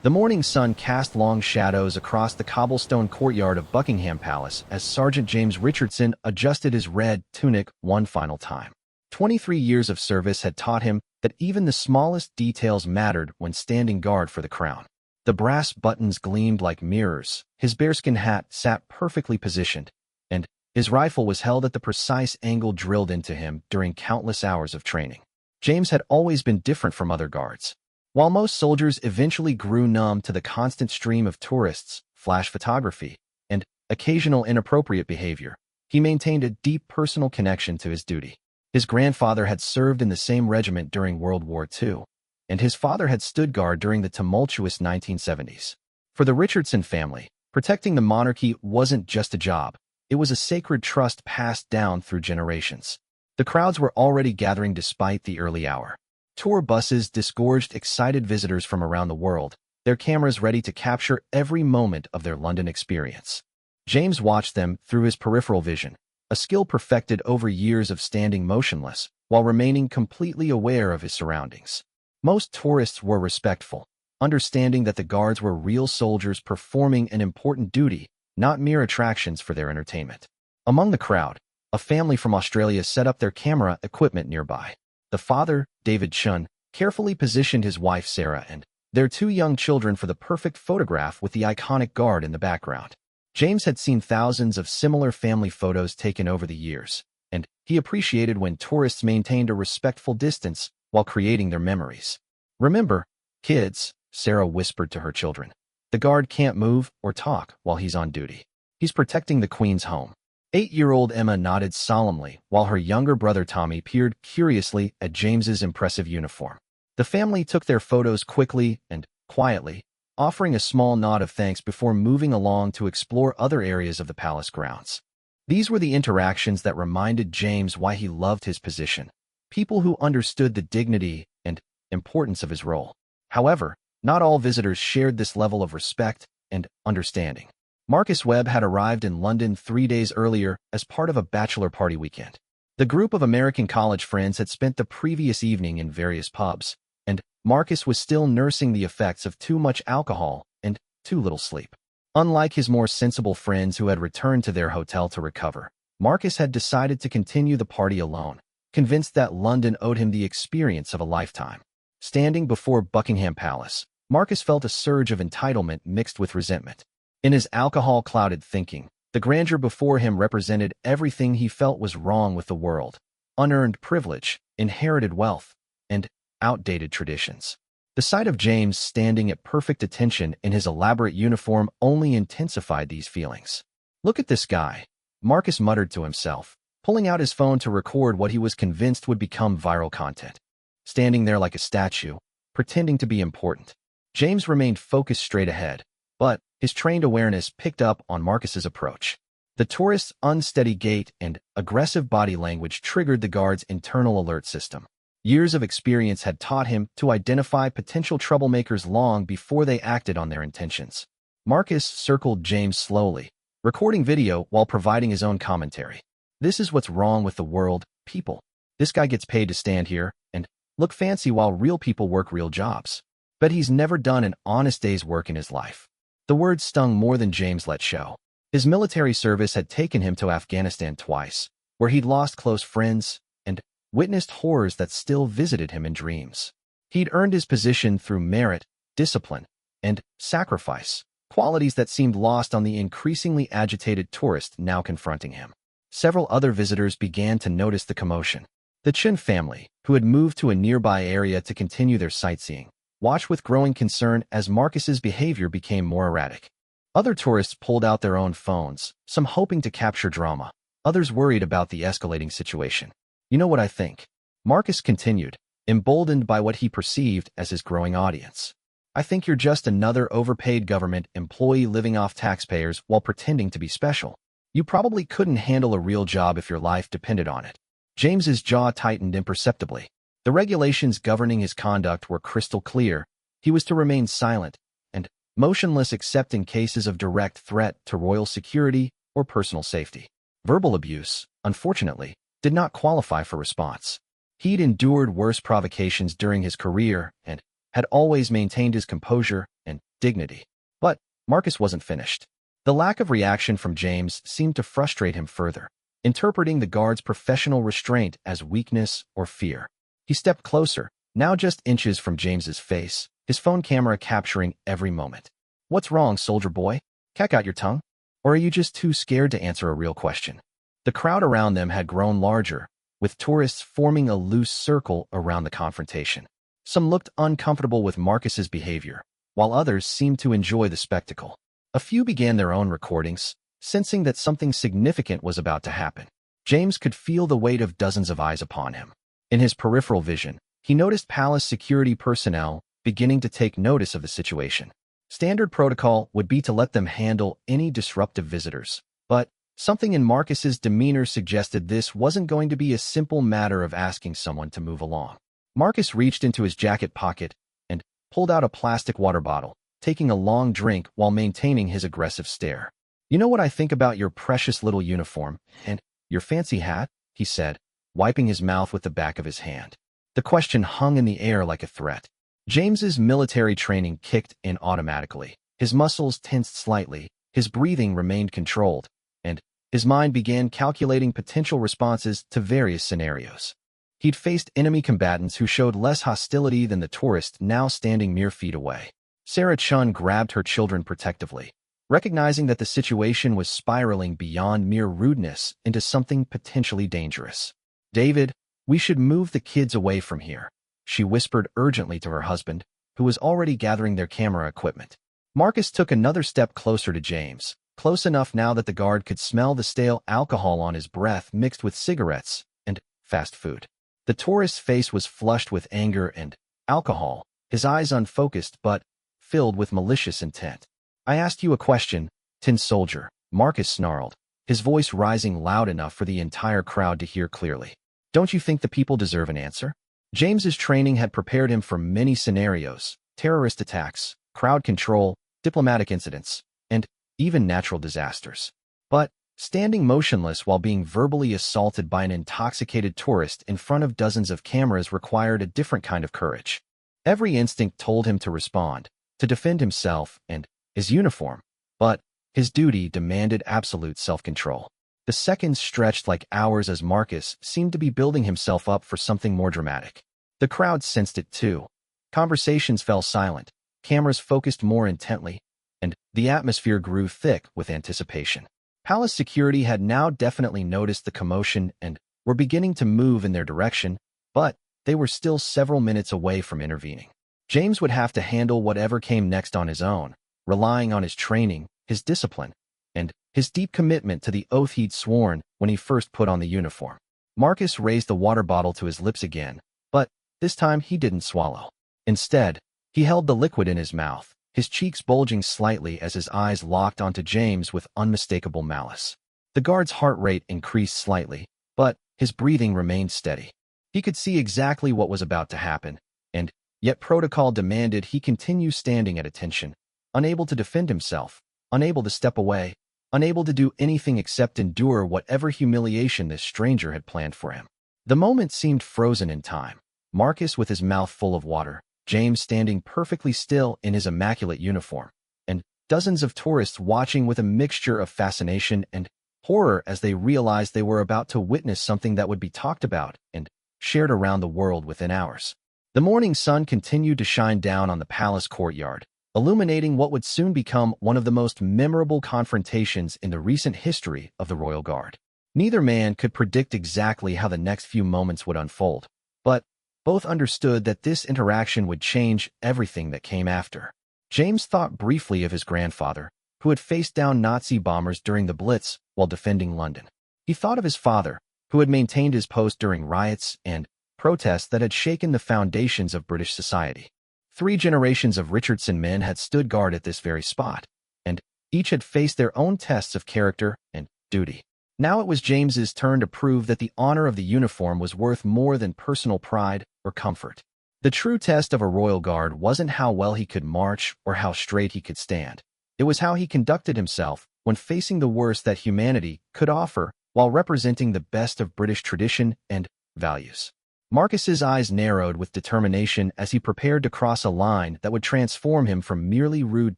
The morning sun cast long shadows across the cobblestone courtyard of Buckingham Palace as Sergeant James Richardson adjusted his red tunic one final time. 23 years of service had taught him that even the smallest details mattered when standing guard for the crown. The brass buttons gleamed like mirrors, his bearskin hat sat perfectly positioned, and his rifle was held at the precise angle drilled into him during countless hours of training. James had always been different from other guards. While most soldiers eventually grew numb to the constant stream of tourists, flash photography, and occasional inappropriate behavior, he maintained a deep personal connection to his duty. His grandfather had served in the same regiment during World War II, and his father had stood guard during the tumultuous 1970s. For the Richardson family, protecting the monarchy wasn't just a job, it was a sacred trust passed down through generations. The crowds were already gathering despite the early hour. Tour buses disgorged excited visitors from around the world, their cameras ready to capture every moment of their London experience. James watched them through his peripheral vision, a skill perfected over years of standing motionless while remaining completely aware of his surroundings. Most tourists were respectful, understanding that the guards were real soldiers performing an important duty, not mere attractions for their entertainment. Among the crowd, a family from Australia set up their camera equipment nearby. The father, David Chun, carefully positioned his wife Sarah and their two young children for the perfect photograph with the iconic guard in the background. James had seen thousands of similar family photos taken over the years, and he appreciated when tourists maintained a respectful distance while creating their memories. "Remember, kids," Sarah whispered to her children, "the guard can't move or talk while he's on duty. He's protecting the Queen's home." 8-year-old Emma nodded solemnly while her younger brother Tommy peered curiously at James's impressive uniform. The family took their photos quickly and quietly, offering a small nod of thanks before moving along to explore other areas of the palace grounds. These were the interactions that reminded James why he loved his position, people who understood the dignity and importance of his role. However, not all visitors shared this level of respect and understanding. Marcus Webb had arrived in London 3 days earlier as part of a bachelor party weekend. The group of American college friends had spent the previous evening in various pubs, and Marcus was still nursing the effects of too much alcohol and too little sleep. Unlike his more sensible friends who had returned to their hotel to recover, Marcus had decided to continue the party alone, convinced that London owed him the experience of a lifetime. Standing before Buckingham Palace, Marcus felt a surge of entitlement mixed with resentment. In his alcohol-clouded thinking, the grandeur before him represented everything he felt was wrong with the world: unearned privilege, inherited wealth, and outdated traditions. The sight of James standing at perfect attention in his elaborate uniform only intensified these feelings. "Look at this guy," Marcus muttered to himself, pulling out his phone to record what he was convinced would become viral content. Standing there like a statue, pretending to be important, James remained focused straight ahead, but his trained awareness picked up on Marcus's approach. The tourist's unsteady gait and aggressive body language triggered the guard's internal alert system. Years of experience had taught him to identify potential troublemakers long before they acted on their intentions. Marcus circled James slowly, recording video while providing his own commentary. "This is what's wrong with the world, people. This guy gets paid to stand here and look fancy while real people work real jobs. But he's never done an honest day's work in his life." The words stung more than James let show. His military service had taken him to Afghanistan twice, where he'd lost close friends and witnessed horrors that still visited him in dreams. He'd earned his position through merit, discipline, and sacrifice, qualities that seemed lost on the increasingly agitated tourist now confronting him. Several other visitors began to notice the commotion. The Chin family, who had moved to a nearby area to continue their sightseeing, watched with growing concern as Marcus's behavior became more erratic. Other tourists pulled out their own phones, some hoping to capture drama, others worried about the escalating situation. "You know what I think?" Marcus continued, emboldened by what he perceived as his growing audience. "I think you're just another overpaid government employee living off taxpayers while pretending to be special. You probably couldn't handle a real job if your life depended on it." James's jaw tightened imperceptibly. The regulations governing his conduct were crystal clear. He was to remain silent and motionless except in cases of direct threat to royal security or personal safety. Verbal abuse, unfortunately, did not qualify for response. He'd endured worse provocations during his career and had always maintained his composure and dignity. But Marcus wasn't finished. The lack of reaction from James seemed to frustrate him further, interpreting the guard's professional restraint as weakness or fear. He stepped closer, now just inches from James's face, his phone camera capturing every moment. "What's wrong, soldier boy? Cack out your tongue? Or are you just too scared to answer a real question?" The crowd around them had grown larger, with tourists forming a loose circle around the confrontation. Some looked uncomfortable with Marcus's behavior, while others seemed to enjoy the spectacle. A few began their own recordings, sensing that something significant was about to happen. James could feel the weight of dozens of eyes upon him. In his peripheral vision, he noticed palace security personnel beginning to take notice of the situation. Standard protocol would be to let them handle any disruptive visitors, but something in Marcus's demeanor suggested this wasn't going to be a simple matter of asking someone to move along. Marcus reached into his jacket pocket and pulled out a plastic water bottle, taking a long drink while maintaining his aggressive stare. "You know what I think about your precious little uniform and your fancy hat?" he said, wiping his mouth with the back of his hand. The question hung in the air like a threat. James's military training kicked in automatically. His muscles tensed slightly, his breathing remained controlled, and his mind began calculating potential responses to various scenarios. He'd faced enemy combatants who showed less hostility than the tourist now standing mere feet away. Sarah Chun grabbed her children protectively, recognizing that the situation was spiraling beyond mere rudeness into something potentially dangerous. "David, we should move the kids away from here," she whispered urgently to her husband, who was already gathering their camera equipment. Marcus took another step closer to James, close enough now that the guard could smell the stale alcohol on his breath mixed with cigarettes and fast food. The tourist's face was flushed with anger and alcohol, his eyes unfocused but filled with malicious intent. "I asked you a question, tin soldier," Marcus snarled, his voice rising loud enough for the entire crowd to hear clearly. "Don't you think the people deserve an answer?" James's training had prepared him for many scenarios: terrorist attacks, crowd control, diplomatic incidents, and even natural disasters. But standing motionless while being verbally assaulted by an intoxicated tourist in front of dozens of cameras required a different kind of courage. Every instinct told him to respond, to defend himself and his uniform, but his duty demanded absolute self-control. The seconds stretched like hours as Marcus seemed to be building himself up for something more dramatic. The crowd sensed it too. Conversations fell silent, cameras focused more intently, and the atmosphere grew thick with anticipation. Palace security had now definitely noticed the commotion and were beginning to move in their direction, but they were still several minutes away from intervening. James would have to handle whatever came next on his own, relying on his training, his discipline, and his deep commitment to the oath he'd sworn when he first put on the uniform. Marcus raised the water bottle to his lips again, but this time he didn't swallow. Instead, he held the liquid in his mouth, his cheeks bulging slightly as his eyes locked onto James with unmistakable malice. The guard's heart rate increased slightly, but his breathing remained steady. He could see exactly what was about to happen, and yet protocol demanded he continue standing at attention, unable to defend himself, unable to step away, unable to do anything except endure whatever humiliation this stranger had planned for him. The moment seemed frozen in time. Marcus with his mouth full of water, James standing perfectly still in his immaculate uniform, and dozens of tourists watching with a mixture of fascination and horror as they realized they were about to witness something that would be talked about and shared around the world within hours. The morning sun continued to shine down on the palace courtyard, illuminating what would soon become one of the most memorable confrontations in the recent history of the Royal Guard. Neither man could predict exactly how the next few moments would unfold, but both understood that this interaction would change everything that came after. James thought briefly of his grandfather, who had faced down Nazi bombers during the Blitz while defending London. He thought of his father, who had maintained his post during riots and protests that had shaken the foundations of British society. 3 generations of Richardson men had stood guard at this very spot, and each had faced their own tests of character and duty. Now it was James's turn to prove that the honor of the uniform was worth more than personal pride or comfort. The true test of a royal guard wasn't how well he could march or how straight he could stand. It was how he conducted himself when facing the worst that humanity could offer while representing the best of British tradition and values. Marcus's eyes narrowed with determination as he prepared to cross a line that would transform him from merely rude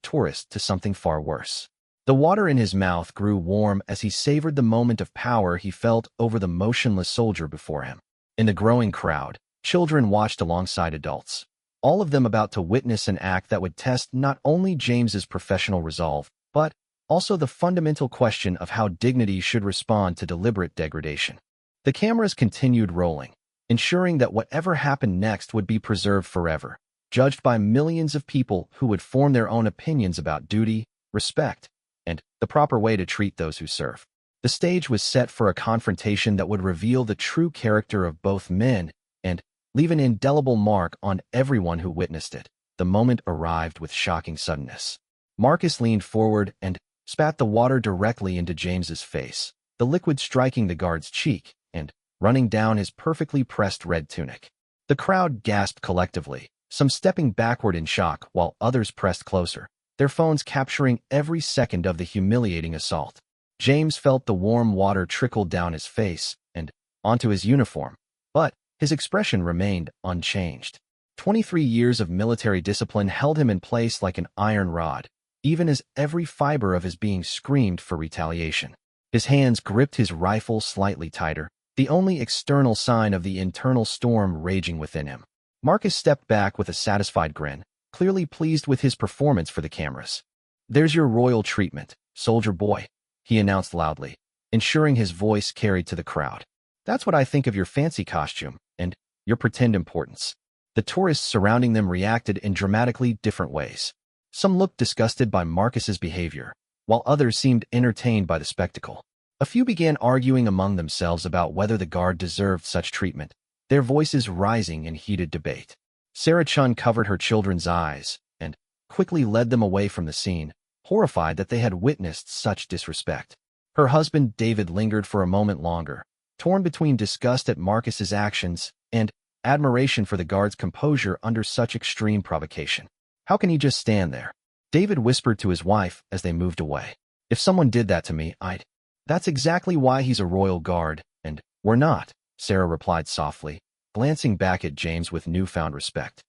tourist to something far worse. The water in his mouth grew warm as he savored the moment of power he felt over the motionless soldier before him. In the growing crowd, children watched alongside adults, all of them about to witness an act that would test not only James's professional resolve, but also the fundamental question of how dignity should respond to deliberate degradation. The cameras continued rolling, ensuring that whatever happened next would be preserved forever, judged by millions of people who would form their own opinions about duty, respect, and the proper way to treat those who serve. The stage was set for a confrontation that would reveal the true character of both men and leave an indelible mark on everyone who witnessed it. The moment arrived with shocking suddenness. Marcus leaned forward and spat the water directly into James's face, the liquid striking the guard's cheek and running down his perfectly pressed red tunic. The crowd gasped collectively, some stepping backward in shock while others pressed closer, their phones capturing every second of the humiliating assault. James felt the warm water trickle down his face and onto his uniform, but his expression remained unchanged. 23 years of military discipline held him in place like an iron rod, even as every fiber of his being screamed for retaliation. His hands gripped his rifle slightly tighter, the only external sign of the internal storm raging within him. Marcus stepped back with a satisfied grin, clearly pleased with his performance for the cameras. "There's your royal treatment, soldier boy," he announced loudly, ensuring his voice carried to the crowd. "That's what I think of your fancy costume and your pretend importance." The tourists surrounding them reacted in dramatically different ways. Some looked disgusted by Marcus's behavior, while others seemed entertained by the spectacle. A few began arguing among themselves about whether the guard deserved such treatment, their voices rising in heated debate. Sarah Chun covered her children's eyes and quickly led them away from the scene, horrified that they had witnessed such disrespect. Her husband David lingered for a moment longer, torn between disgust at Marcus's actions and admiration for the guard's composure under such extreme provocation. "How can he just stand there?" David whispered to his wife as they moved away. "If someone did that to me, I'd—" "That's exactly why he's a royal guard, and we're not," Sarah replied softly, glancing back at James with newfound respect.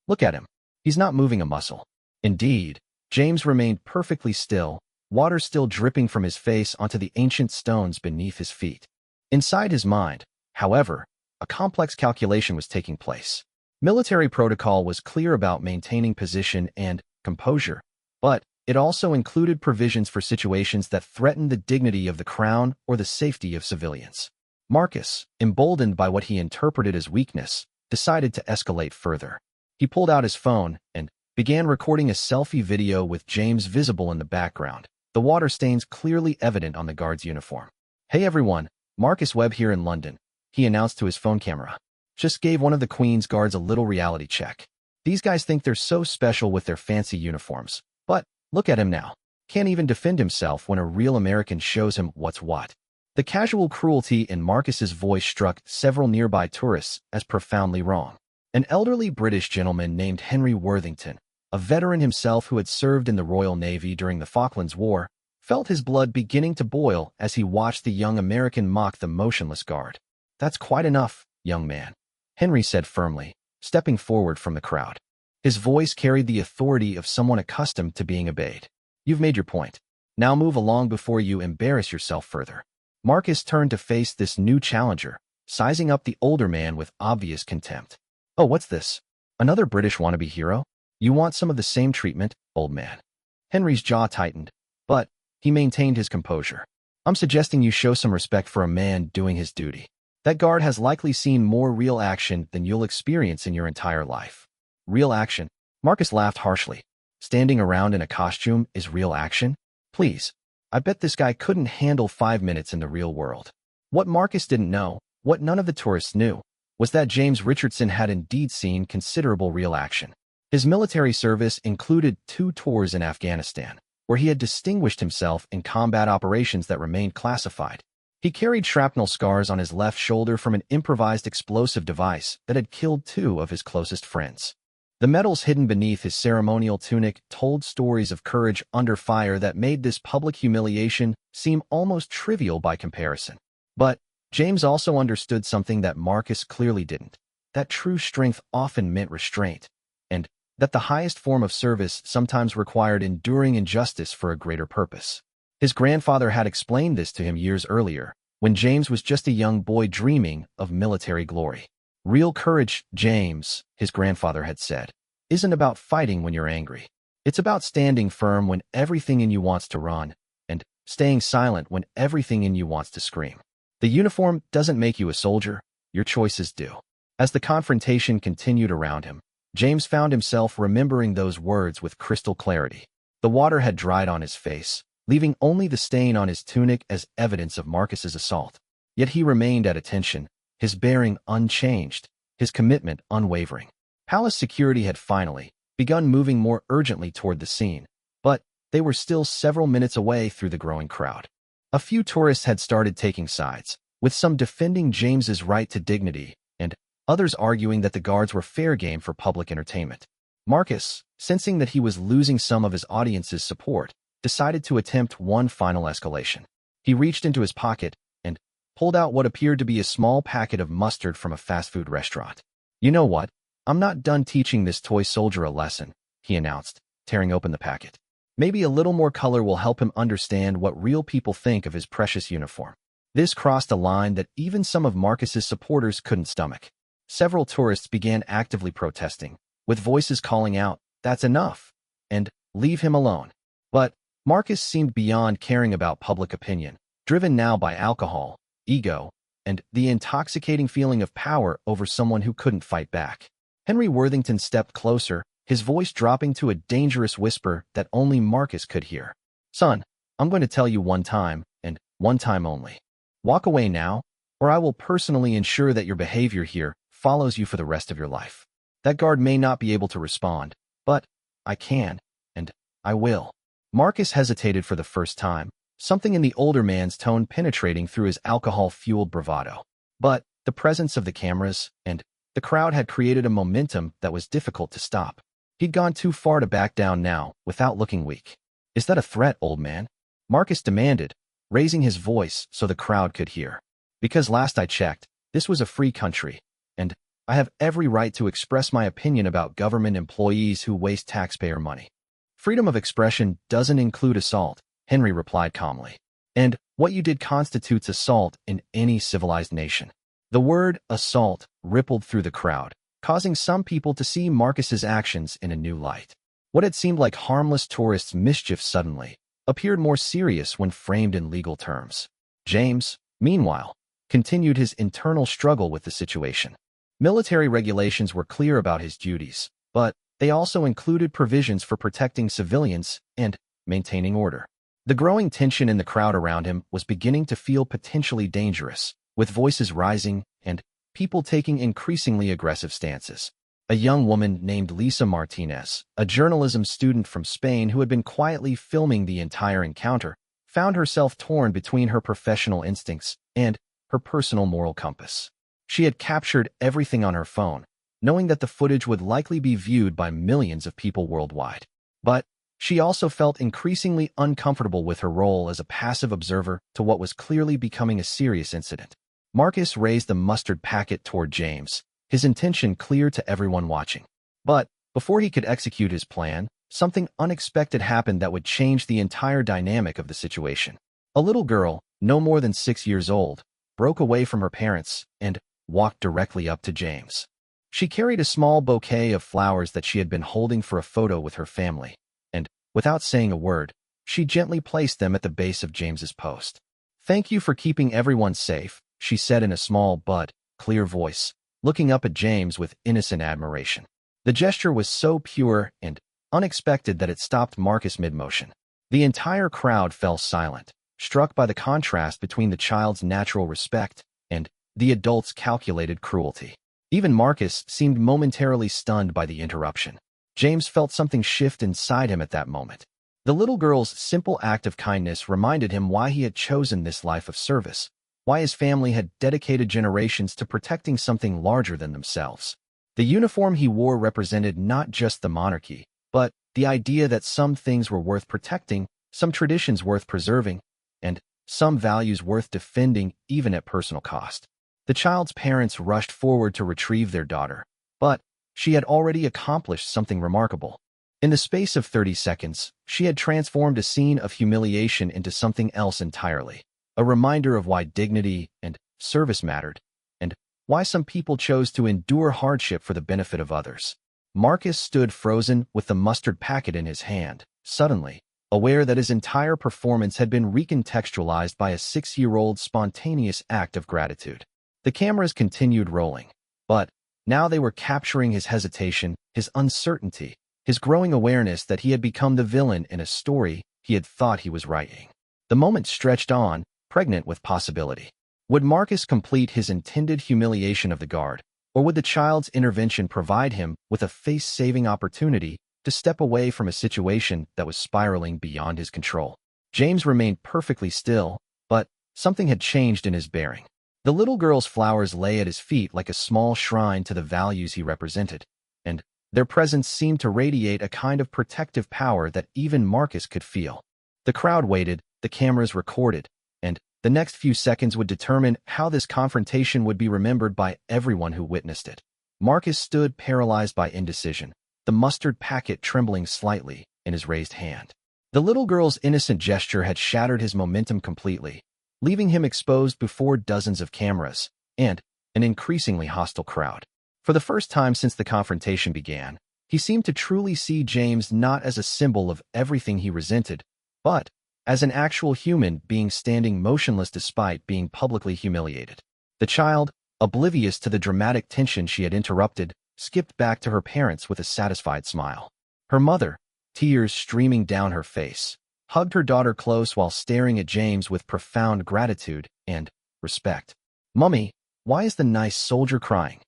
"Look at him. He's not moving a muscle." Indeed, James remained perfectly still, water still dripping from his face onto the ancient stones beneath his feet. Inside his mind, however, a complex calculation was taking place. Military protocol was clear about maintaining position and composure, but it also included provisions for situations that threatened the dignity of the crown or the safety of civilians. Marcus, emboldened by what he interpreted as weakness, decided to escalate further. He pulled out his phone and began recording a selfie video with James visible in the background, the water stains clearly evident on the guard's uniform. "Hey everyone, Marcus Webb here in London," he announced to his phone camera. "Just gave one of the Queen's guards a little reality check. These guys think they're so special with their fancy uniforms, but look at him now. Can't even defend himself when a real American shows him what's what." The casual cruelty in Marcus's voice struck several nearby tourists as profoundly wrong. An elderly British gentleman named Henry Worthington, a veteran himself who had served in the Royal Navy during the Falklands War, felt his blood beginning to boil as he watched the young American mock the motionless guard. "That's quite enough, young man," Henry said firmly, stepping forward from the crowd. His voice carried the authority of someone accustomed to being obeyed. "You've made your point. Now move along before you embarrass yourself further." Marcus turned to face this new challenger, sizing up the older man with obvious contempt. "Oh, what's this? Another British wannabe hero? You want some of the same treatment, old man?" Henry's jaw tightened, but he maintained his composure. "I'm suggesting you show some respect for a man doing his duty. That guard has likely seen more real action than you'll experience in your entire life." "Real action?" Marcus laughed harshly. "Standing around in a costume is real action? Please. I bet this guy couldn't handle 5 minutes in the real world." What Marcus didn't know, what none of the tourists knew, was that James Richardson had indeed seen considerable real action. His military service included 2 tours in Afghanistan, where he had distinguished himself in combat operations that remained classified. He carried shrapnel scars on his left shoulder from an improvised explosive device that had killed 2 of his closest friends. The medals hidden beneath his ceremonial tunic told stories of courage under fire that made this public humiliation seem almost trivial by comparison. But James also understood something that Marcus clearly didn't. that true strength often meant restraint, and that the highest form of service sometimes required enduring injustice for a greater purpose. His grandfather had explained this to him years earlier, when James was just a young boy dreaming of military glory. Real courage, James, his grandfather had said, isn't about fighting when you're angry. It's about standing firm when everything in you wants to run, and staying silent when everything in you wants to scream. The uniform doesn't make you a soldier, your choices do. As the confrontation continued around him, James found himself remembering those words with crystal clarity. The water had dried on his face, leaving only the stain on his tunic as evidence of Marcus's assault. Yet he remained at attention, his bearing unchanged, his commitment unwavering. Palace security had finally begun moving more urgently toward the scene, but they were still several minutes away through the growing crowd. A few tourists had started taking sides, with some defending James's right to dignity and others arguing that the guards were fair game for public entertainment. Marcus, sensing that he was losing some of his audience's support, decided to attempt one final escalation. He reached into his pocket and pulled out what appeared to be a small packet of mustard from a fast food restaurant. "You know what? I'm not done teaching this toy soldier a lesson," he announced, tearing open the packet. "Maybe a little more color will help him understand what real people think of his precious uniform." This crossed a line that even some of Marcus's supporters couldn't stomach. Several tourists began actively protesting, with voices calling out, "That's enough," and "Leave him alone." But Marcus seemed beyond caring about public opinion, driven now by alcohol, ego, and the intoxicating feeling of power over someone who couldn't fight back. Henry Worthington stepped closer, his voice dropping to a dangerous whisper that only Marcus could hear. "Son, I'm going to tell you one time, and one time only. Walk away now, or I will personally ensure that your behavior here follows you for the rest of your life." That guard may not be able to respond, but I can, and I will. Marcus hesitated for the first time, something in the older man's tone penetrating through his alcohol-fueled bravado. But the presence of the cameras and the crowd had created a momentum that was difficult to stop. He'd gone too far to back down now, without looking weak. "Is that a threat, old man?" Marcus demanded, raising his voice so the crowd could hear. "Because last I checked, this was a free country, and I have every right to express my opinion about government employees who waste taxpayer money." "Freedom of expression doesn't include assault," Henry replied calmly. "And what you did constitutes assault in any civilized nation." The word assault rippled through the crowd, causing some people to see Marcus's actions in a new light. What had seemed like harmless tourists' mischief suddenly appeared more serious when framed in legal terms. James, meanwhile, continued his internal struggle with the situation. Military regulations were clear about his duties, but they also included provisions for protecting civilians and maintaining order. The growing tension in the crowd around him was beginning to feel potentially dangerous, with voices rising and people taking increasingly aggressive stances. A young woman named Lisa Martinez, a journalism student from Spain who had been quietly filming the entire encounter, found herself torn between her professional instincts and her personal moral compass. She had captured everything on her phone, knowing that the footage would likely be viewed by millions of people worldwide. But she also felt increasingly uncomfortable with her role as a passive observer to what was clearly becoming a serious incident. Marcus raised the mustard packet toward James, his intention clear to everyone watching. But before he could execute his plan, something unexpected happened that would change the entire dynamic of the situation. A little girl, no more than 6 years old, broke away from her parents and walked directly up to James. She carried a small bouquet of flowers that she had been holding for a photo with her family, and, without saying a word, she gently placed them at the base of James's post. "Thank you for keeping everyone safe," she said in a small but clear voice, looking up at James with innocent admiration. The gesture was so pure and unexpected that it stopped Marcus mid-motion. The entire crowd fell silent, struck by the contrast between the child's natural respect and the adult's calculated cruelty. Even Marcus seemed momentarily stunned by the interruption. James felt something shift inside him at that moment. The little girl's simple act of kindness reminded him why he had chosen this life of service, why his family had dedicated generations to protecting something larger than themselves. The uniform he wore represented not just the monarchy, but the idea that some things were worth protecting, some traditions worth preserving, and some values worth defending even at personal cost. The child's parents rushed forward to retrieve their daughter, but she had already accomplished something remarkable. In the space of 30 seconds, she had transformed a scene of humiliation into something else entirely, a reminder of why dignity and service mattered, and why some people chose to endure hardship for the benefit of others. Marcus stood frozen with the mustard packet in his hand, suddenly aware that his entire performance had been recontextualized by a 6-year-old spontaneous act of gratitude. The cameras continued rolling, but now they were capturing his hesitation, his uncertainty, his growing awareness that he had become the villain in a story he had thought he was writing. The moment stretched on, pregnant with possibility. Would Marcus complete his intended humiliation of the guard, or would the child's intervention provide him with a face-saving opportunity to step away from a situation that was spiraling beyond his control? James remained perfectly still, but something had changed in his bearing. The little girl's flowers lay at his feet like a small shrine to the values he represented, and their presence seemed to radiate a kind of protective power that even Marcus could feel. The crowd waited, the cameras recorded, and the next few seconds would determine how this confrontation would be remembered by everyone who witnessed it. Marcus stood paralyzed by indecision, the mustard packet trembling slightly in his raised hand. The little girl's innocent gesture had shattered his momentum completely, leaving him exposed before dozens of cameras and an increasingly hostile crowd. For the first time since the confrontation began, he seemed to truly see James not as a symbol of everything he resented, but as an actual human being standing motionless despite being publicly humiliated. The child, oblivious to the dramatic tension she had interrupted, skipped back to her parents with a satisfied smile. Her mother, tears streaming down her face, hugged her daughter close while staring at James with profound gratitude and respect. "Mummy, why is the nice soldier crying?"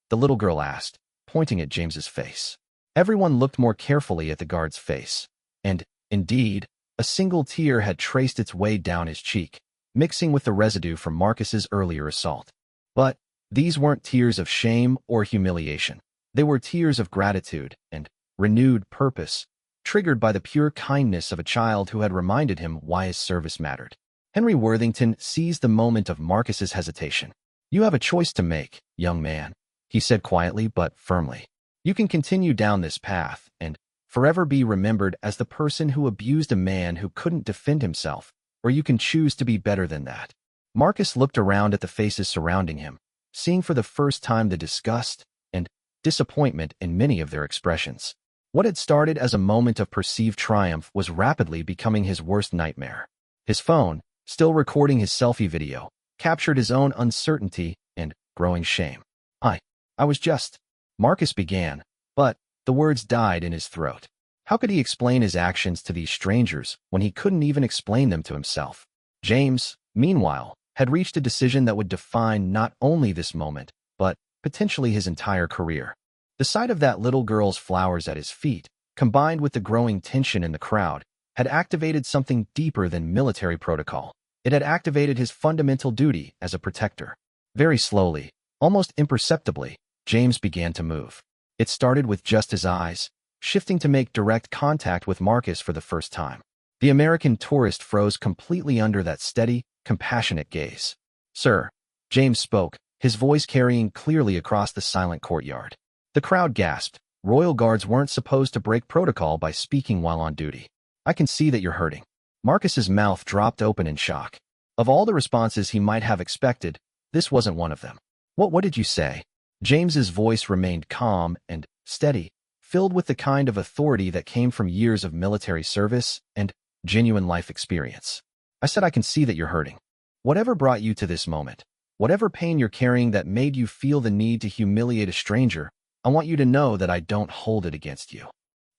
the little girl asked, pointing at James's face. Everyone looked more carefully at the guard's face, and, indeed, a single tear had traced its way down his cheek, mixing with the residue from Marcus's earlier assault. But these weren't tears of shame or humiliation. They were tears of gratitude and renewed purpose, triggered by the pure kindness of a child who had reminded him why his service mattered. Henry Worthington seized the moment of Marcus's hesitation. "You have a choice to make, young man," he said quietly but firmly. "You can continue down this path and forever be remembered as the person who abused a man who couldn't defend himself, or you can choose to be better than that." Marcus looked around at the faces surrounding him, seeing for the first time the disgust and disappointment in many of their expressions. What had started as a moment of perceived triumph was rapidly becoming his worst nightmare. His phone, still recording his selfie video, captured his own uncertainty and growing shame. I was just," Marcus began, but the words died in his throat. How could he explain his actions to these strangers when he couldn't even explain them to himself? James, meanwhile, had reached a decision that would define not only this moment, but potentially his entire career. The sight of that little girl's flowers at his feet, combined with the growing tension in the crowd, had activated something deeper than military protocol. It had activated his fundamental duty as a protector. Very slowly, almost imperceptibly, James began to move. It started with just his eyes, shifting to make direct contact with Marcus for the first time. The American tourist froze completely under that steady, compassionate gaze. "Sir," James spoke, his voice carrying clearly across the silent courtyard. The crowd gasped. Royal Guards weren't supposed to break protocol by speaking while on duty. "I can see that you're hurting." Marcus's mouth dropped open in shock. Of all the responses he might have expected, this wasn't one of them. What did you say?" James's voice remained calm and steady, filled with the kind of authority that came from years of military service and genuine life experience. "I said I can see that you're hurting. Whatever brought you to this moment, whatever pain you're carrying that made you feel the need to humiliate a stranger, I want you to know that I don't hold it against you."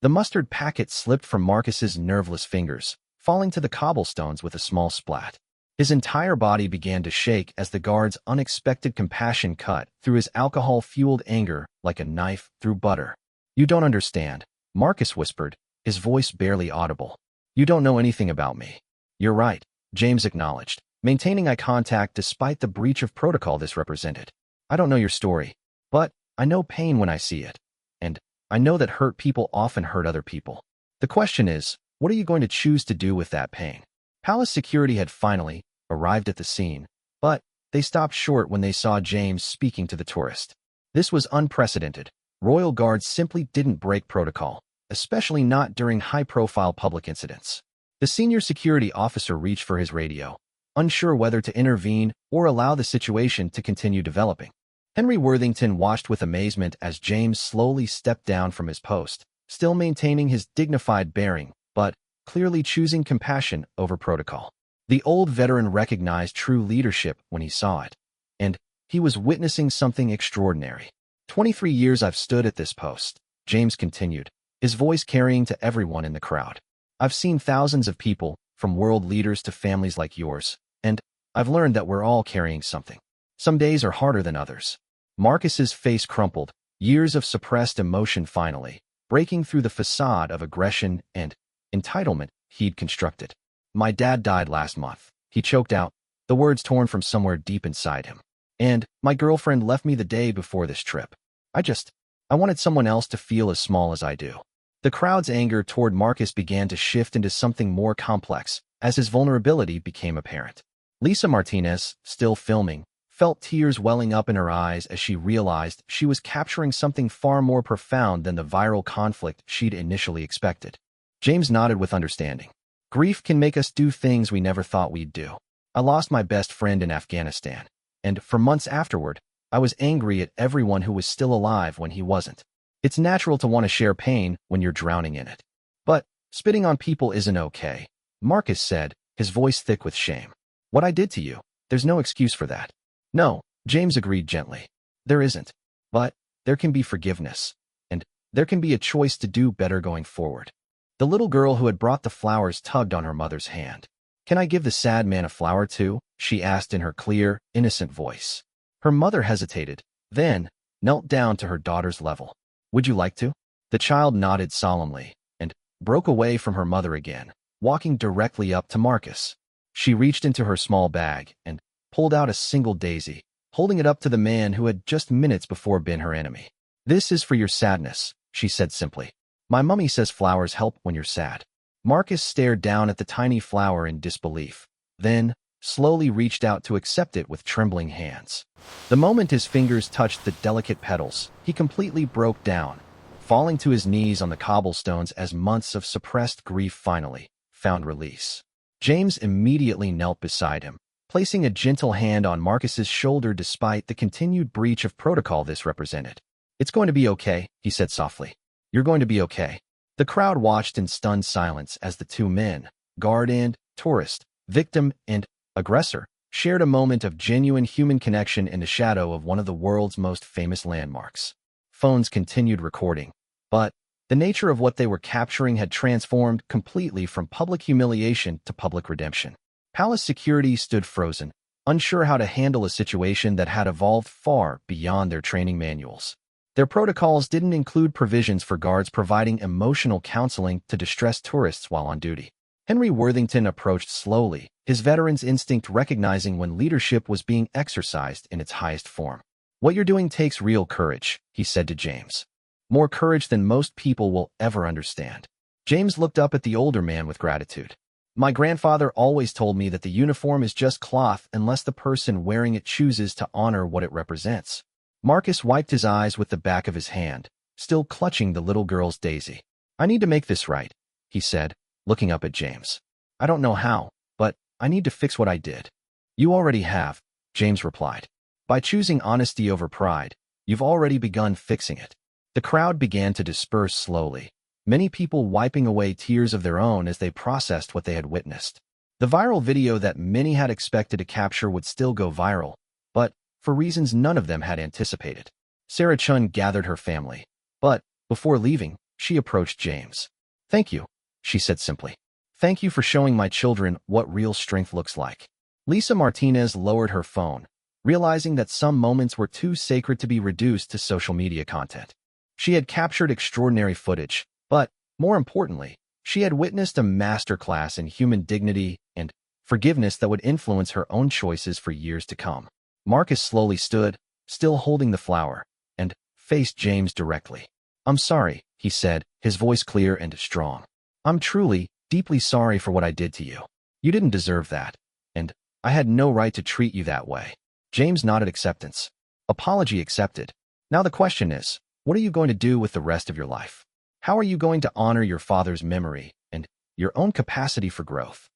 The mustard packet slipped from Marcus's nerveless fingers, falling to the cobblestones with a small splat. His entire body began to shake as the guard's unexpected compassion cut through his alcohol-fueled anger like a knife through butter. "You don't understand," Marcus whispered, his voice barely audible. "You don't know anything about me." "You're right," James acknowledged, maintaining eye contact despite the breach of protocol this represented. "I don't know your story, but I know pain when I see it, and I know that hurt people often hurt other people. The question is, what are you going to choose to do with that pain?" Palace security had finally arrived at the scene, but They stopped short when they saw James speaking to the tourist. This was unprecedented. Royal guards simply didn't break protocol, especially not during high-profile public incidents. The senior security officer reached for his radio, unsure whether to intervene or allow the situation to continue developing. Henry Worthington watched with amazement as James slowly stepped down from his post, still maintaining his dignified bearing, but clearly choosing compassion over protocol. The old veteran recognized true leadership when he saw it, and he was witnessing something extraordinary. 23 years I've stood at this post, James continued, his voice carrying to everyone in the crowd. I've seen thousands of people, from world leaders to families like yours, and I've learned that we're all carrying something. Some days are harder than others. Marcus's face crumpled, years of suppressed emotion finally breaking through the facade of aggression and entitlement he'd constructed. My dad died last month, he choked out, the words torn from somewhere deep inside him. And my girlfriend left me the day before this trip. I wanted someone else to feel as small as I do. The crowd's anger toward Marcus began to shift into something more complex as his vulnerability became apparent. Lisa Martinez, still filming, felt tears welling up in her eyes as she realized she was capturing something far more profound than the viral conflict she'd initially expected. James nodded with understanding. Grief can make us do things we never thought we'd do. I lost my best friend in Afghanistan, and for months afterward, I was angry at everyone who was still alive when he wasn't. It's natural to want to share pain when you're drowning in it. But spitting on people isn't okay, Marcus said, his voice thick with shame. What I did to you, there's no excuse for that. No, James agreed gently. There isn't. But there can be forgiveness, and there can be a choice to do better going forward. The little girl who had brought the flowers tugged on her mother's hand. Can I give the sad man a flower too? She asked in her clear, innocent voice. Her mother hesitated, then knelt down to her daughter's level. Would you like to? The child nodded solemnly, and broke away from her mother again, walking directly up to Marcus. She reached into her small bag and pulled out a single daisy, holding it up to the man who had just minutes before been her enemy. This is for your sadness, she said simply. My mummy says flowers help when you're sad. Marcus stared down at the tiny flower in disbelief, then slowly reached out to accept it with trembling hands. The moment his fingers touched the delicate petals, he completely broke down, falling to his knees on the cobblestones as months of suppressed grief finally found release. James immediately knelt beside him, placing a gentle hand on Marcus's shoulder despite the continued breach of protocol this represented. It's going to be okay, he said softly. You're going to be okay. The crowd watched in stunned silence as the two men, guard and tourist, victim and aggressor, shared a moment of genuine human connection in the shadow of one of the world's most famous landmarks. Phones continued recording, but the nature of what they were capturing had transformed completely from public humiliation to public redemption. Palace security stood frozen, unsure how to handle a situation that had evolved far beyond their training manuals. Their protocols didn't include provisions for guards providing emotional counseling to distressed tourists while on duty. Henry Worthington approached slowly, his veteran's instinct recognizing when leadership was being exercised in its highest form. What you're doing takes real courage, he said to James. More courage than most people will ever understand. James looked up at the older man with gratitude. My grandfather always told me that the uniform is just cloth unless the person wearing it chooses to honor what it represents. Marcus wiped his eyes with the back of his hand, still clutching the little girl's daisy. I need to make this right, he said, looking up at James. I don't know how, but I need to fix what I did. You already have, James replied. By choosing honesty over pride, you've already begun fixing it. The crowd began to disperse slowly, many people wiping away tears of their own as they processed what they had witnessed. The viral video that many had expected to capture would still go viral, but for reasons none of them had anticipated. Sarah Chun gathered her family, but before leaving, she approached James. Thank you, she said simply. Thank you for showing my children what real strength looks like. Lisa Martinez lowered her phone, realizing that some moments were too sacred to be reduced to social media content. She had captured extraordinary footage, but, more importantly, she had witnessed a masterclass in human dignity and forgiveness that would influence her own choices for years to come. Marcus slowly stood, still holding the flower, and faced James directly. I'm sorry, he said, his voice clear and strong. I'm truly, deeply sorry for what I did to you. You didn't deserve that, and I had no right to treat you that way. James nodded acceptance. Apology accepted. Now the question is, what are you going to do with the rest of your life? How are you going to honor your father's memory and your own capacity for growth?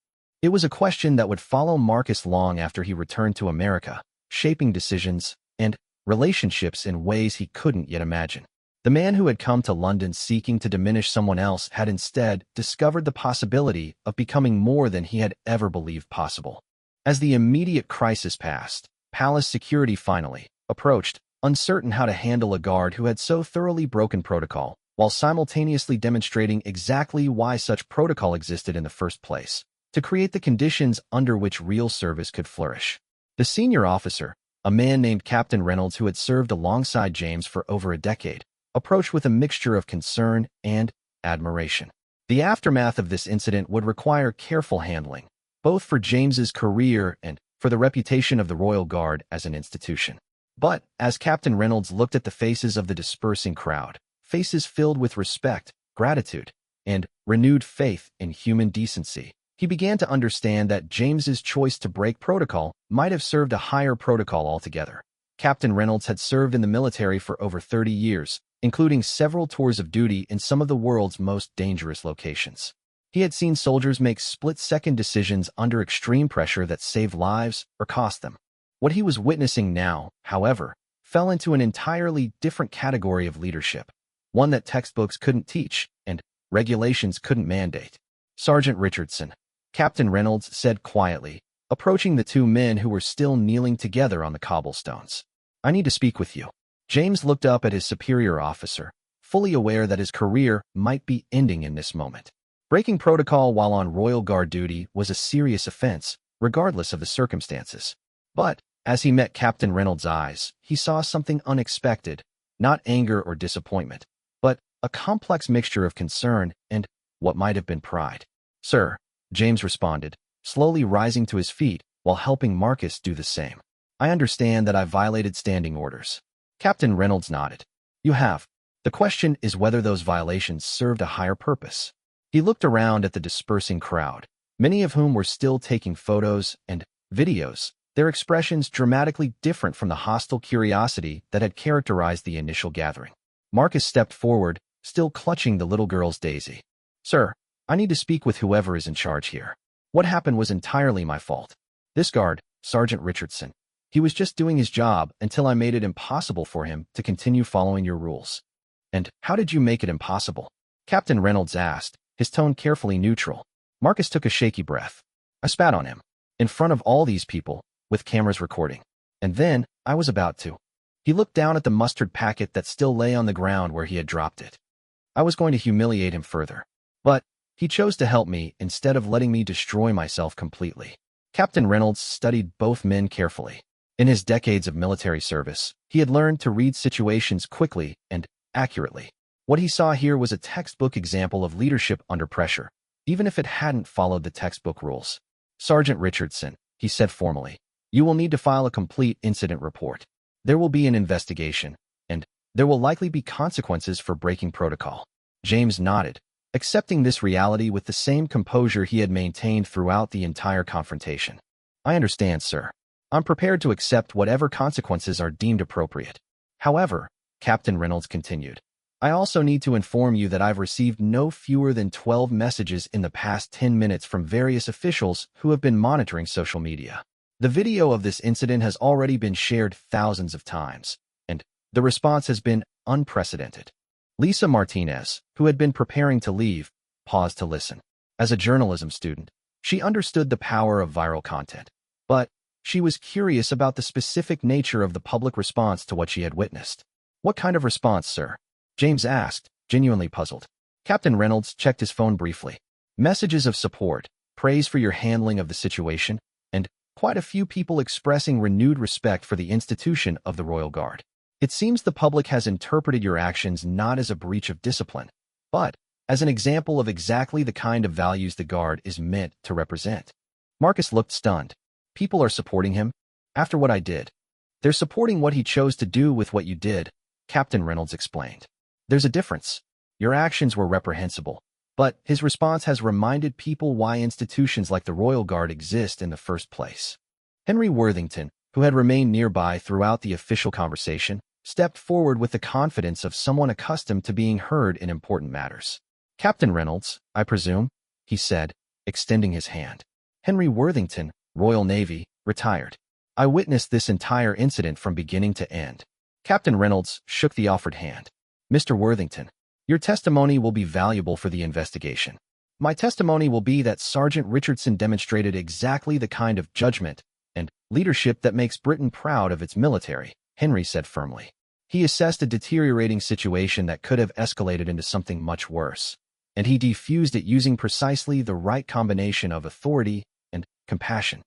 It was a question that would follow Marcus long after he returned to America, shaping decisions and relationships in ways he couldn't yet imagine. The man who had come to London seeking to diminish someone else had instead discovered the possibility of becoming more than he had ever believed possible. As the immediate crisis passed, palace security finally approached, uncertain how to handle a guard who had so thoroughly broken protocol, while simultaneously demonstrating exactly why such protocol existed in the first place, to create the conditions under which real service could flourish. The senior officer, a man named Captain Reynolds who had served alongside James for over a decade, approached with a mixture of concern and admiration. The aftermath of this incident would require careful handling, both for James's career and for the reputation of the Royal Guard as an institution. But as Captain Reynolds looked at the faces of the dispersing crowd, faces filled with respect, gratitude, and renewed faith in human decency, he began to understand that James's choice to break protocol might have served a higher protocol altogether. Captain Reynolds had served in the military for over 30 years, including several tours of duty in some of the world's most dangerous locations. He had seen soldiers make split-second decisions under extreme pressure that saved lives or cost them. What he was witnessing now, however, fell into an entirely different category of leadership, one that textbooks couldn't teach and regulations couldn't mandate. Sergeant Richardson, Captain Reynolds said quietly, approaching the two men who were still kneeling together on the cobblestones. I need to speak with you. James looked up at his superior officer, fully aware that his career might be ending in this moment. Breaking protocol while on Royal Guard duty was a serious offense, regardless of the circumstances. But as he met Captain Reynolds' eyes, he saw something unexpected, not anger or disappointment, but a complex mixture of concern and what might have been pride. Sir, James responded, slowly rising to his feet while helping Marcus do the same. I understand that I violated standing orders. Captain Reynolds nodded. You have. The question is whether those violations served a higher purpose. He looked around at the dispersing crowd, many of whom were still taking photos and videos, their expressions dramatically different from the hostile curiosity that had characterized the initial gathering. Marcus stepped forward, still clutching the little girl's daisy. Sir, I need to speak with whoever is in charge here. What happened was entirely my fault. This guard, Sergeant Richardson, he was just doing his job until I made it impossible for him to continue following your rules. And how did you make it impossible? Captain Reynolds asked, his tone carefully neutral. Marcus took a shaky breath. I spat on him, in front of all these people, with cameras recording. And then, I was about to. He looked down at the mustard packet that still lay on the ground where he had dropped it. I was going to humiliate him further. But he chose to help me instead of letting me destroy myself completely. Captain Reynolds studied both men carefully. In his decades of military service, he had learned to read situations quickly and accurately. What he saw here was a textbook example of leadership under pressure, even if it hadn't followed the textbook rules. Sergeant Richardson, he said formally, you will need to file a complete incident report. There will be an investigation, and there will likely be consequences for breaking protocol. James nodded, accepting this reality with the same composure he had maintained throughout the entire confrontation. I understand, sir. I'm prepared to accept whatever consequences are deemed appropriate. However, Captain Reynolds continued, I also need to inform you that I've received no fewer than 12 messages in the past 10 minutes from various officials who have been monitoring social media. The video of this incident has already been shared thousands of times, and the response has been unprecedented. Lisa Martinez, who had been preparing to leave, paused to listen. As a journalism student, she understood the power of viral content, but she was curious about the specific nature of the public response to what she had witnessed. What kind of response, sir? James asked, genuinely puzzled. Captain Reynolds checked his phone briefly. Messages of support, praise for your handling of the situation, and quite a few people expressing renewed respect for the institution of the Royal Guard. It seems the public has interpreted your actions not as a breach of discipline, but as an example of exactly the kind of values the Guard is meant to represent. Marcus looked stunned. People are supporting him? After what I did. They're supporting what he chose to do with what you did, Captain Reynolds explained. There's a difference. Your actions were reprehensible, but his response has reminded people why institutions like the Royal Guard exist in the first place. Henry Worthington, who had remained nearby throughout the official conversation, stepped forward with the confidence of someone accustomed to being heard in important matters. "Captain Reynolds, I presume," he said, extending his hand. "Henry Worthington, Royal Navy, retired. I witnessed this entire incident from beginning to end." Captain Reynolds shook the offered hand. "Mr. Worthington, your testimony will be valuable for the investigation. My testimony will be that Sergeant Richardson demonstrated exactly the kind of judgment and leadership that makes Britain proud of its military," Henry said firmly. He assessed a deteriorating situation that could have escalated into something much worse, and he defused it using precisely the right combination of authority and compassion.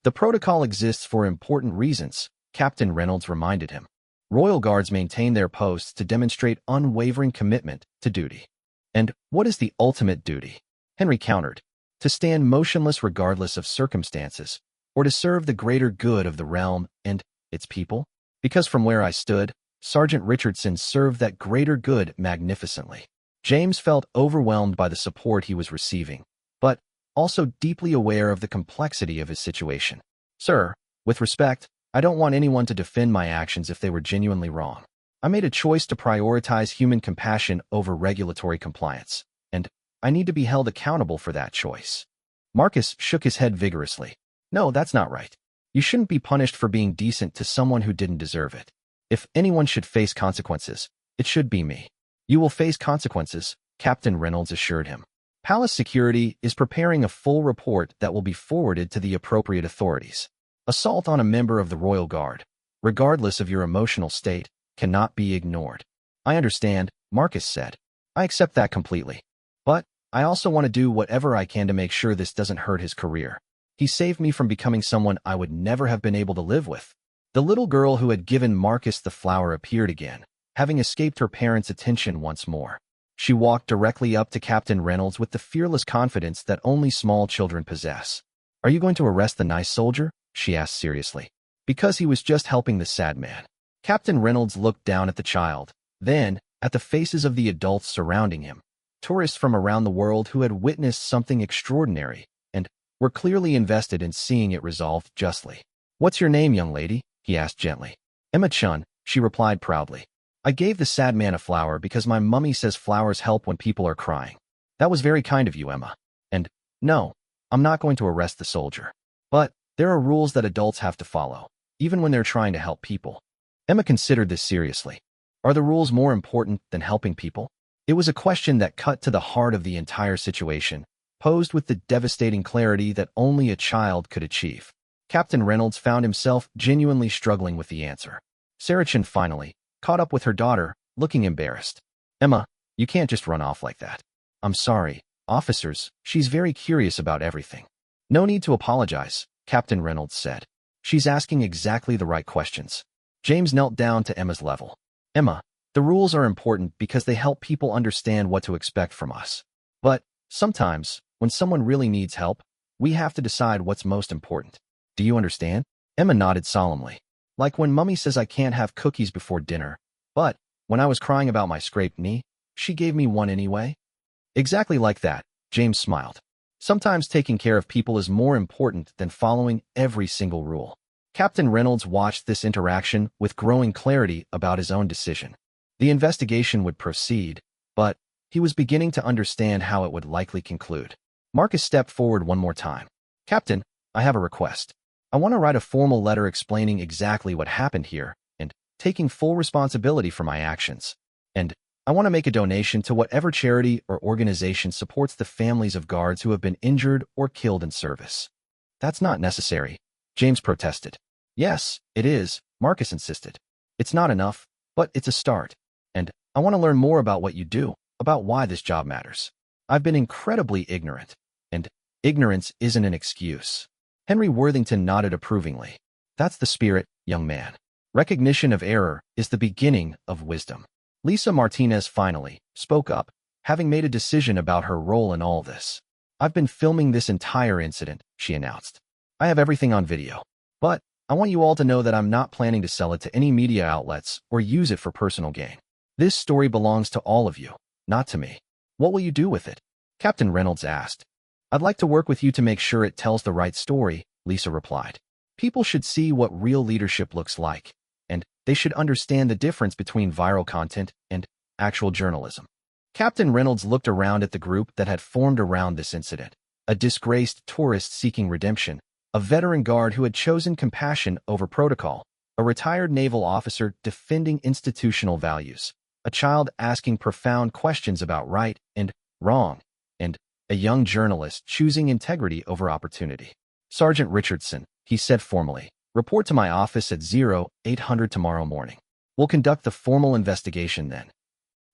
"The protocol exists for important reasons," Captain Reynolds reminded him. "Royal Guards maintain their posts to demonstrate unwavering commitment to duty." "And what is the ultimate duty?" Henry countered. "To stand motionless regardless of circumstances, or to serve the greater good of the realm and its people? Because from where I stood, Sergeant Richardson served that greater good magnificently." James felt overwhelmed by the support he was receiving, but also deeply aware of the complexity of his situation. "Sir, with respect, I don't want anyone to defend my actions if they were genuinely wrong. I made a choice to prioritize human compassion over regulatory compliance, and I need to be held accountable for that choice." Marcus shook his head vigorously. "No, that's not right. You shouldn't be punished for being decent to someone who didn't deserve it. If anyone should face consequences, it should be me." "You will face consequences," Captain Reynolds assured him. "Palace Security is preparing a full report that will be forwarded to the appropriate authorities. Assault on a member of the Royal Guard, regardless of your emotional state, cannot be ignored." "I understand," Marcus said. "I accept that completely. But I also want to do whatever I can to make sure this doesn't hurt his career. He saved me from becoming someone I would never have been able to live with." The little girl who had given Marcus the flower appeared again, having escaped her parents' attention once more. She walked directly up to Captain Reynolds with the fearless confidence that only small children possess. "Are you going to arrest the nice soldier?" she asked seriously. "Because he was just helping the sad man." Captain Reynolds looked down at the child, then at the faces of the adults surrounding him, tourists from around the world who had witnessed something extraordinary and were clearly invested in seeing it resolved justly. "What's your name, young lady?" he asked gently. "Emma Chun," she replied proudly. "I gave the sad man a flower because my mummy says flowers help when people are crying." "That was very kind of you, Emma. And no, I'm not going to arrest the soldier. But there are rules that adults have to follow, even when they're trying to help people." Emma considered this seriously. Are the rules more important than helping people? It was a question that cut to the heart of the entire situation, posed with the devastating clarity that only a child could achieve. Captain Reynolds found himself genuinely struggling with the answer. Saracen finally caught up with her daughter, looking embarrassed. "Emma, you can't just run off like that." "I'm sorry, officers, she's very curious about everything." "No need to apologize," Captain Reynolds said. "She's asking exactly the right questions." James knelt down to Emma's level. "Emma, the rules are important because they help people understand what to expect from us. But sometimes, when someone really needs help, we have to decide what's most important. Do you understand?" Emma nodded solemnly. "Like when Mummy says I can't have cookies before dinner, but when I was crying about my scraped knee, she gave me one anyway?" "Exactly like that," James smiled. "Sometimes taking care of people is more important than following every single rule." Captain Reynolds watched this interaction with growing clarity about his own decision. The investigation would proceed, but he was beginning to understand how it would likely conclude. Marcus stepped forward one more time. "Captain, I have a request. I want to write a formal letter explaining exactly what happened here and taking full responsibility for my actions. And I want to make a donation to whatever charity or organization supports the families of guards who have been injured or killed in service." "That's not necessary," James protested. "Yes, it is," Marcus insisted. "It's not enough, but it's a start. And I want to learn more about what you do, about why this job matters. I've been incredibly ignorant, and ignorance isn't an excuse." Henry Worthington nodded approvingly. "That's the spirit, young man. Recognition of error is the beginning of wisdom." Lisa Martinez finally spoke up, having made a decision about her role in all this. "I've been filming this entire incident," she announced. "I have everything on video. But I want you all to know that I'm not planning to sell it to any media outlets or use it for personal gain. This story belongs to all of you, not to me." "What will you do with it?" Captain Reynolds asked. "I'd like to work with you to make sure it tells the right story," Lisa replied. People should see what real leadership looks like, and they should understand the difference between viral content and actual journalism. Captain Reynolds looked around at the group that had formed around this incident. A disgraced tourist seeking redemption, a veteran guard who had chosen compassion over protocol, a retired naval officer defending institutional values, a child asking profound questions about right and wrong, and a young journalist choosing integrity over opportunity. Sergeant Richardson, he said formally, report to my office at 0800 tomorrow morning. We'll conduct the formal investigation then.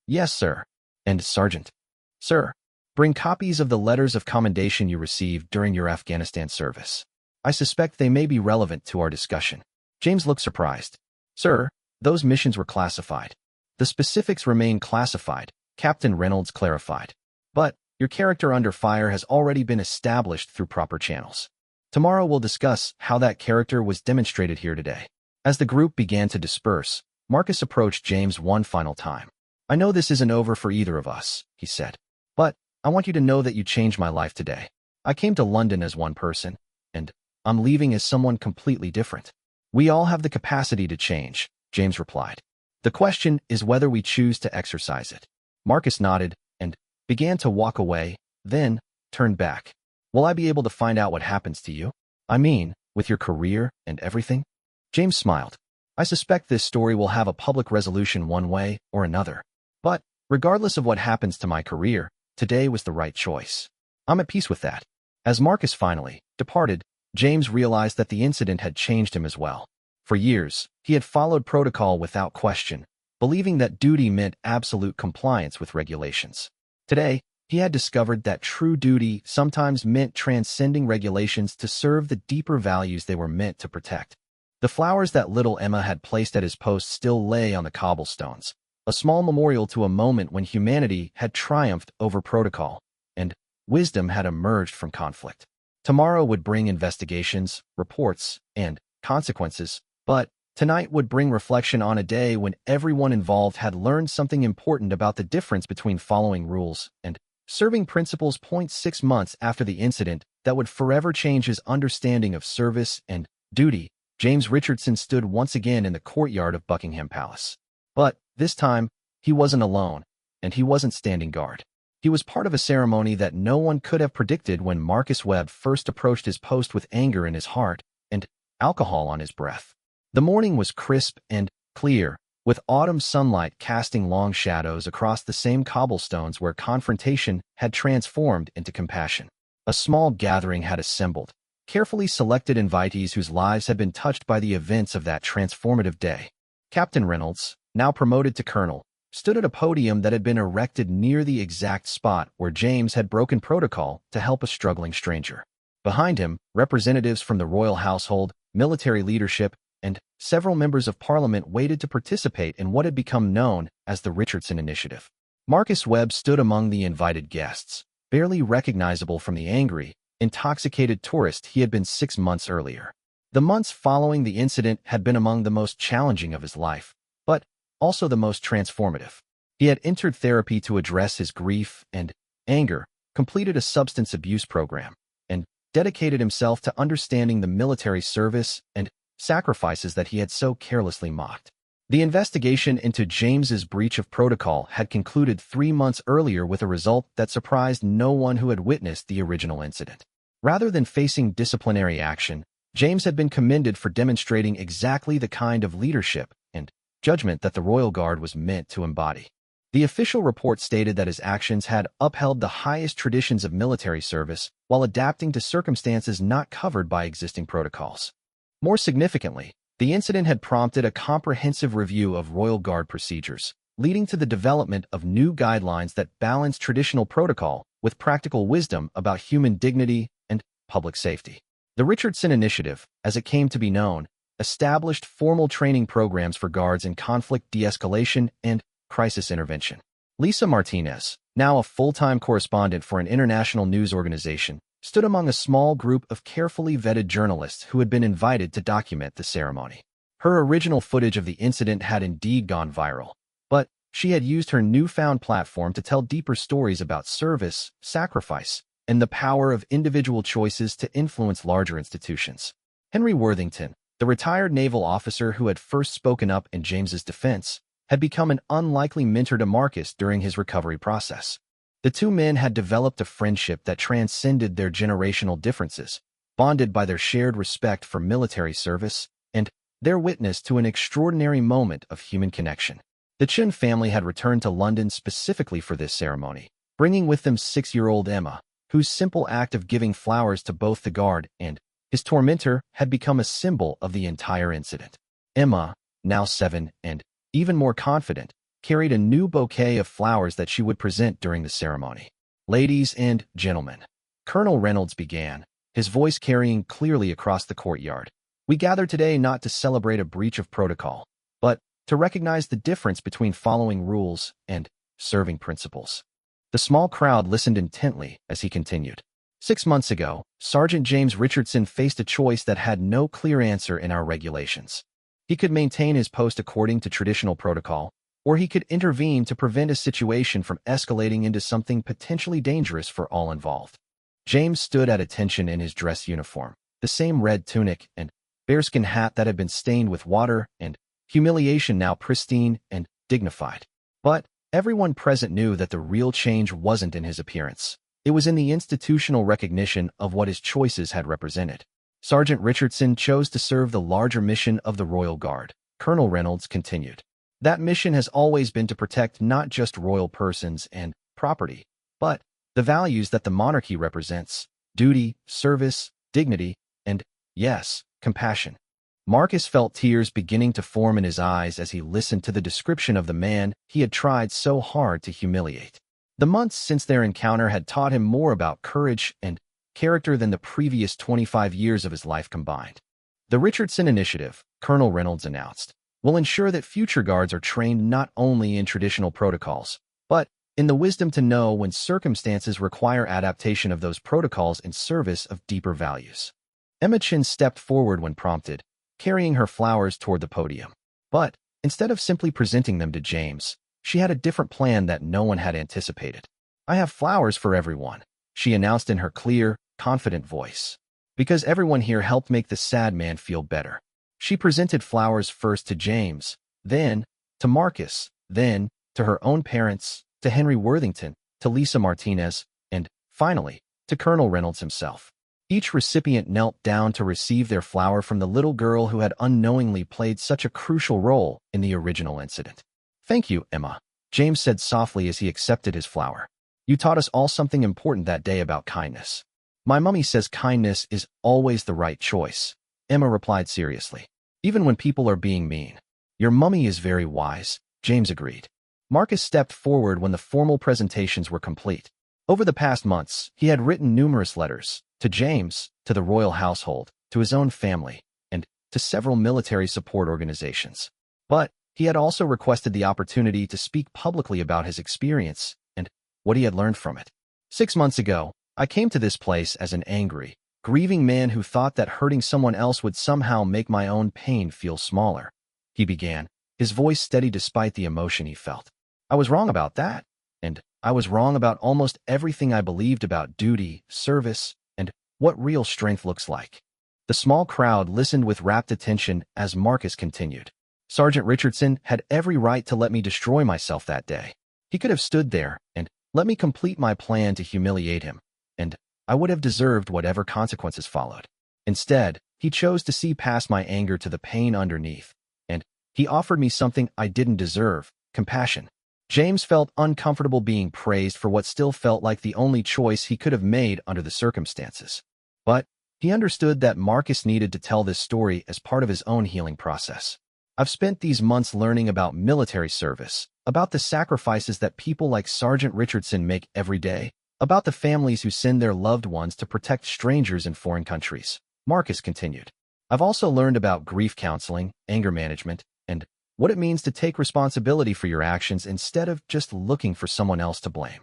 Yes, sir. And Sergeant. Sir, bring copies of the letters of commendation you received during your Afghanistan service. I suspect they may be relevant to our discussion. James looked surprised. Sir, those missions were classified. The specifics remain classified, Captain Reynolds clarified. But your character under fire has already been established through proper channels. Tomorrow we'll discuss how that character was demonstrated here today. As the group began to disperse, Marcus approached James one final time. I know this isn't over for either of us, he said. But I want you to know that you changed my life today. I came to London as one person, and I'm leaving as someone completely different. We all have the capacity to change, James replied. The question is whether we choose to exercise it. Marcus nodded and began to walk away, then turned back. Will I be able to find out what happens to you? I mean, with your career and everything? James smiled. I suspect this story will have a public resolution one way or another. But regardless of what happens to my career, today was the right choice. I'm at peace with that. As Marcus finally departed, James realized that the incident had changed him as well. For years, he had followed protocol without question, believing that duty meant absolute compliance with regulations. Today, he had discovered that true duty sometimes meant transcending regulations to serve the deeper values they were meant to protect. The flowers that little Emma had placed at his post still lay on the cobblestones, a small memorial to a moment when humanity had triumphed over protocol, and wisdom had emerged from conflict. Tomorrow would bring investigations, reports, and consequences, but tonight would bring reflection on a day when everyone involved had learned something important about the difference between following rules and serving principles. 6 months after the incident that would forever change his understanding of service and duty, James Richardson stood once again in the courtyard of Buckingham Palace. But this time, he wasn't alone, and he wasn't standing guard. He was part of a ceremony that no one could have predicted when Marcus Webb first approached his post with anger in his heart and alcohol on his breath. The morning was crisp and clear, with autumn sunlight casting long shadows across the same cobblestones where confrontation had transformed into compassion. A small gathering had assembled, carefully selected invitees whose lives had been touched by the events of that transformative day. Captain Reynolds, now promoted to colonel, stood at a podium that had been erected near the exact spot where James had broken protocol to help a struggling stranger. Behind him, representatives from the royal household, military leadership, and several members of parliament waited to participate in what had become known as the Richardson Initiative. Marcus Webb stood among the invited guests, barely recognizable from the angry, intoxicated tourist he had been 6 months earlier. The months following the incident had been among the most challenging of his life, but also the most transformative. He had entered therapy to address his grief and anger, completed a substance abuse program, and dedicated himself to understanding the military service and sacrifices that he had so carelessly mocked. The investigation into James's breach of protocol had concluded 3 months earlier with a result that surprised no one who had witnessed the original incident. Rather than facing disciplinary action, James had been commended for demonstrating exactly the kind of leadership and judgment that the Royal Guard was meant to embody. The official report stated that his actions had upheld the highest traditions of military service while adapting to circumstances not covered by existing protocols. More significantly, the incident had prompted a comprehensive review of Royal Guard procedures, leading to the development of new guidelines that balance traditional protocol with practical wisdom about human dignity and public safety. The Richardson Initiative, as it came to be known, established formal training programs for guards in conflict de-escalation and crisis intervention. Lisa Martinez, now a full-time correspondent for an international news organization, stood among a small group of carefully vetted journalists who had been invited to document the ceremony. Her original footage of the incident had indeed gone viral, but she had used her newfound platform to tell deeper stories about service, sacrifice, and the power of individual choices to influence larger institutions. Henry Worthington, the retired naval officer who had first spoken up in James's defense, had become an unlikely mentor to Marcus during his recovery process. The two men had developed a friendship that transcended their generational differences, bonded by their shared respect for military service and their witness to an extraordinary moment of human connection. The Chen family had returned to London specifically for this ceremony, bringing with them 6-year-old Emma, whose simple act of giving flowers to both the guard and his tormentor had become a symbol of the entire incident. Emma, now 7 and even more confident, carried a new bouquet of flowers that she would present during the ceremony. "Ladies and gentlemen," Colonel Reynolds began, his voice carrying clearly across the courtyard, "we gather today not to celebrate a breach of protocol, but to recognize the difference between following rules and serving principles." The small crowd listened intently as he continued. 6 months ago, Sergeant James Richardson faced a choice that had no clear answer in our regulations. He could maintain his post according to traditional protocol, or he could intervene to prevent a situation from escalating into something potentially dangerous for all involved. James stood at attention in his dress uniform, the same red tunic and bearskin hat that had been stained with water and humiliation, now pristine and dignified. But everyone present knew that the real change wasn't in his appearance. It was in the institutional recognition of what his choices had represented. Sergeant Richardson chose to serve the larger mission of the Royal Guard, Colonel Reynolds continued. That mission has always been to protect not just royal persons and property, but the values that the monarchy represents: duty, service, dignity, and, yes, compassion. Marcus felt tears beginning to form in his eyes as he listened to the description of the man he had tried so hard to humiliate. The months since their encounter had taught him more about courage and character than the previous 25 years of his life combined. "The Richardson Initiative," Colonel Reynolds announced, "will ensure that future guards are trained not only in traditional protocols, but in the wisdom to know when circumstances require adaptation of those protocols in service of deeper values." Emma Chin stepped forward when prompted, carrying her flowers toward the podium. But instead of simply presenting them to James, she had a different plan that no one had anticipated. "I have flowers for everyone," she announced in her clear, confident voice. "Because everyone here helped make the sad man feel better." She presented flowers first to James, then to Marcus, then to her own parents, to Henry Worthington, to Lisa Martinez, and, finally, to Colonel Reynolds himself. Each recipient knelt down to receive their flower from the little girl who had unknowingly played such a crucial role in the original incident. "Thank you, Emma," James said softly as he accepted his flower. "You taught us all something important that day about kindness." "My mummy says kindness is always the right choice," Emma replied seriously, "even when people are being mean." "Your mummy is very wise," James agreed. Marcus stepped forward when the formal presentations were complete. Over the past months, he had written numerous letters to James, to the royal household, to his own family, and to several military support organizations. But he had also requested the opportunity to speak publicly about his experience and what he had learned from it. 6 months ago, I came to this place as an angry, grieving man who thought that hurting someone else would somehow make my own pain feel smaller. He began, his voice steady despite the emotion he felt. I was wrong about that, and I was wrong about almost everything I believed about duty, service, and what real strength looks like. The small crowd listened with rapt attention as Marcus continued. Sergeant Richardson had every right to let me destroy myself that day. He could have stood there and let me complete my plan to humiliate him, and I would have deserved whatever consequences followed. Instead, he chose to see past my anger to the pain underneath, and he offered me something I didn't deserve: compassion. James felt uncomfortable being praised for what still felt like the only choice he could have made under the circumstances. But he understood that Marcus needed to tell this story as part of his own healing process. I've spent these months learning about military service, about the sacrifices that people like Sergeant Richardson make every day, about the families who send their loved ones to protect strangers in foreign countries, Marcus continued. I've also learned about grief counseling, anger management, and what it means to take responsibility for your actions instead of just looking for someone else to blame.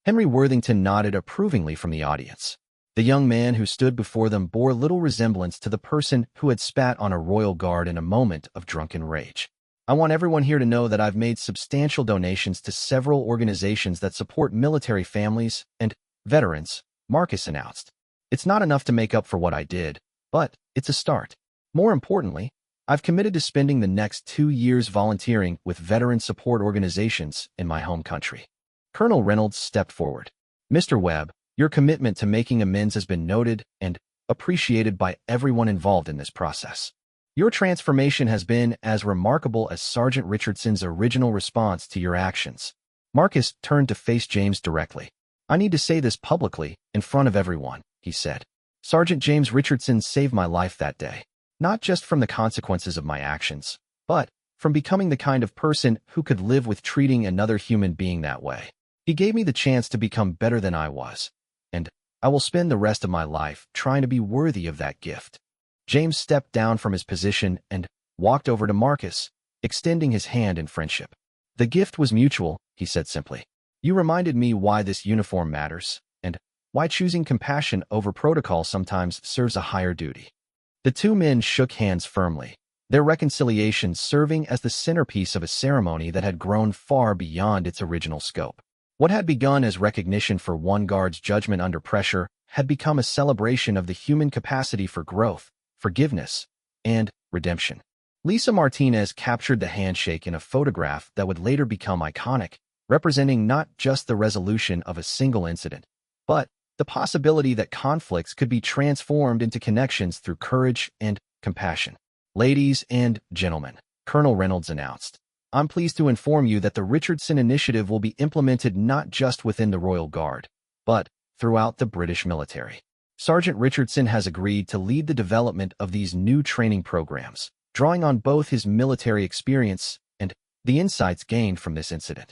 Henry Worthington nodded approvingly from the audience. The young man who stood before them bore little resemblance to the person who had spat on a royal guard in a moment of drunken rage. I want everyone here to know that I've made substantial donations to several organizations that support military families and veterans, Marcus announced. It's not enough to make up for what I did, but It's a start. More importantly, I've committed to spending the next 2 years volunteering with veteran support organizations in my home country. Colonel Reynolds stepped forward. Mr. Webb, your commitment to making amends has been noted and appreciated by everyone involved in this process. Your transformation has been as remarkable as Sergeant Richardson's original response to your actions. Marcus turned to face James directly. I need to say this publicly, in front of everyone, he said. Sergeant James Richardson saved my life that day. Not just from the consequences of my actions, but from becoming the kind of person who could live with treating another human being that way. He gave me the chance to become better than I was, and I will spend the rest of my life trying to be worthy of that gift. James stepped down from his position and walked over to Marcus, extending his hand in friendship. The gift was mutual, he said simply. You reminded me why this uniform matters, and why choosing compassion over protocol sometimes serves a higher duty. The two men shook hands firmly, their reconciliation serving as the centerpiece of a ceremony that had grown far beyond its original scope. What had begun as recognition for one guard's judgment under pressure had become a celebration of the human capacity for growth, forgiveness, and redemption. Lisa Martinez captured the handshake in a photograph that would later become iconic, representing not just the resolution of a single incident, but the possibility that conflicts could be transformed into connections through courage and compassion. Ladies and gentlemen, Colonel Reynolds announced, I'm pleased to inform you that the Richardson Initiative will be implemented not just within the Royal Guard, but throughout the British military. Sergeant Richardson has agreed to lead the development of these new training programs, drawing on both his military experience and the insights gained from this incident.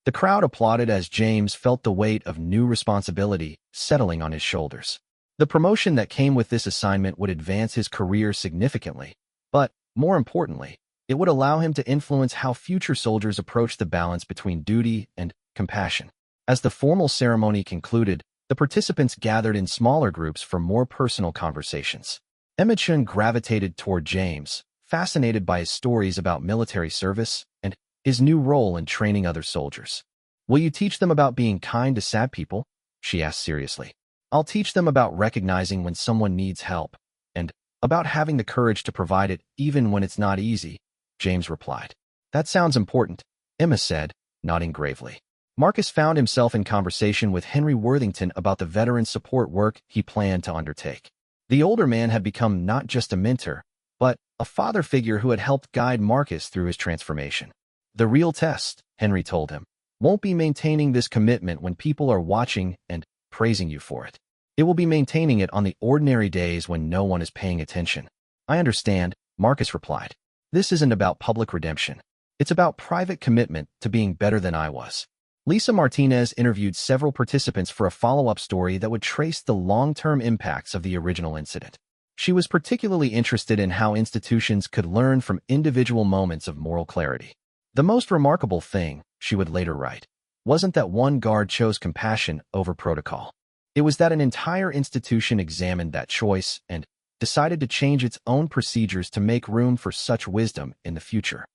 The crowd applauded as James felt the weight of new responsibility settling on his shoulders. The promotion that came with this assignment would advance his career significantly, but, more importantly, it would allow him to influence how future soldiers approach the balance between duty and compassion. As the formal ceremony concluded, the participants gathered in smaller groups for more personal conversations. Imogen gravitated toward James, fascinated by his stories about military service and his new role in training other soldiers. Will you teach them about being kind to sad people? She asked seriously. I'll teach them about recognizing when someone needs help, and about having the courage to provide it even when it's not easy, James replied. That sounds important, Emma said, nodding gravely. Marcus found himself in conversation with Henry Worthington about the veteran support work he planned to undertake. The older man had become not just a mentor, but a father figure who had helped guide Marcus through his transformation. The real test, Henry told him, won't be maintaining this commitment when people are watching and praising you for it. It will be maintaining it on the ordinary days when no one is paying attention. I understand, Marcus replied. This isn't about public redemption. It's about private commitment to being better than I was. Lisa Martinez interviewed several participants for a follow-up story that would trace the long-term impacts of the original incident. She was particularly interested in how institutions could learn from individual moments of moral clarity. The most remarkable thing, she would later write, wasn't that one guard chose compassion over protocol. It was that an entire institution examined that choice and decided to change its own procedures to make room for such wisdom in the future.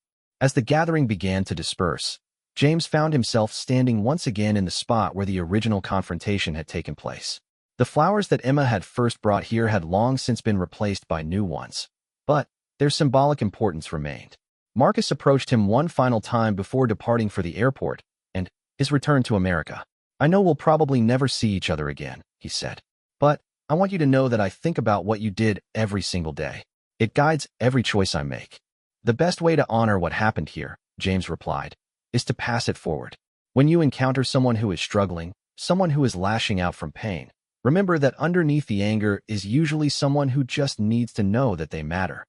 As the gathering began to disperse, James found himself standing once again in the spot where the original confrontation had taken place. The flowers that Emma had first brought here had long since been replaced by new ones, but their symbolic importance remained. Marcus approached him one final time before departing for the airport and his return to America. I know we'll probably never see each other again, he said, but I want you to know that I think about what you did every single day. It guides every choice I make. The best way to honor what happened here, James replied, is to pass it forward. When you encounter someone who is struggling, someone who is lashing out from pain, remember that underneath the anger is usually someone who just needs to know that they matter.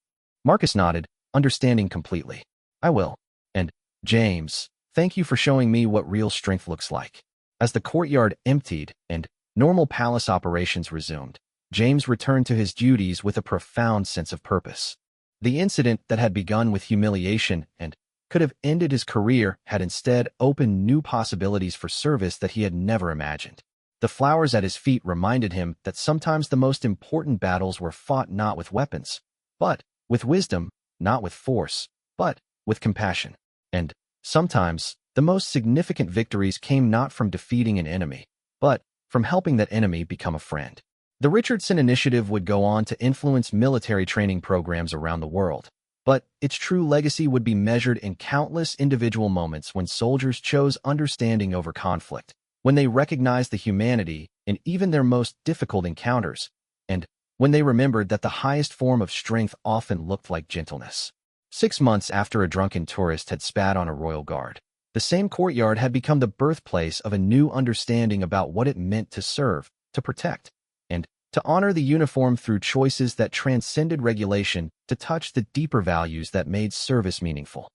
Marcus nodded, understanding completely. I will. And, James, thank you for showing me what real strength looks like. As the courtyard emptied and normal palace operations resumed, James returned to his duties with a profound sense of purpose. The incident that had begun with humiliation and could have ended his career had instead opened new possibilities for service that he had never imagined. The flowers at his feet reminded him that sometimes the most important battles were fought not with weapons, but with wisdom, not with force, but with compassion. And sometimes the most significant victories came not from defeating an enemy, but from helping that enemy become a friend. The Richardson Initiative would go on to influence military training programs around the world, but its true legacy would be measured in countless individual moments when soldiers chose understanding over conflict, when they recognized the humanity in even their most difficult encounters, and when they remembered that the highest form of strength often looked like gentleness. 6 months after a drunken tourist had spat on a royal guard, the same courtyard had become the birthplace of a new understanding about what it meant to serve, to protect, and to honor the uniform through choices that transcended regulation to touch the deeper values that made service meaningful.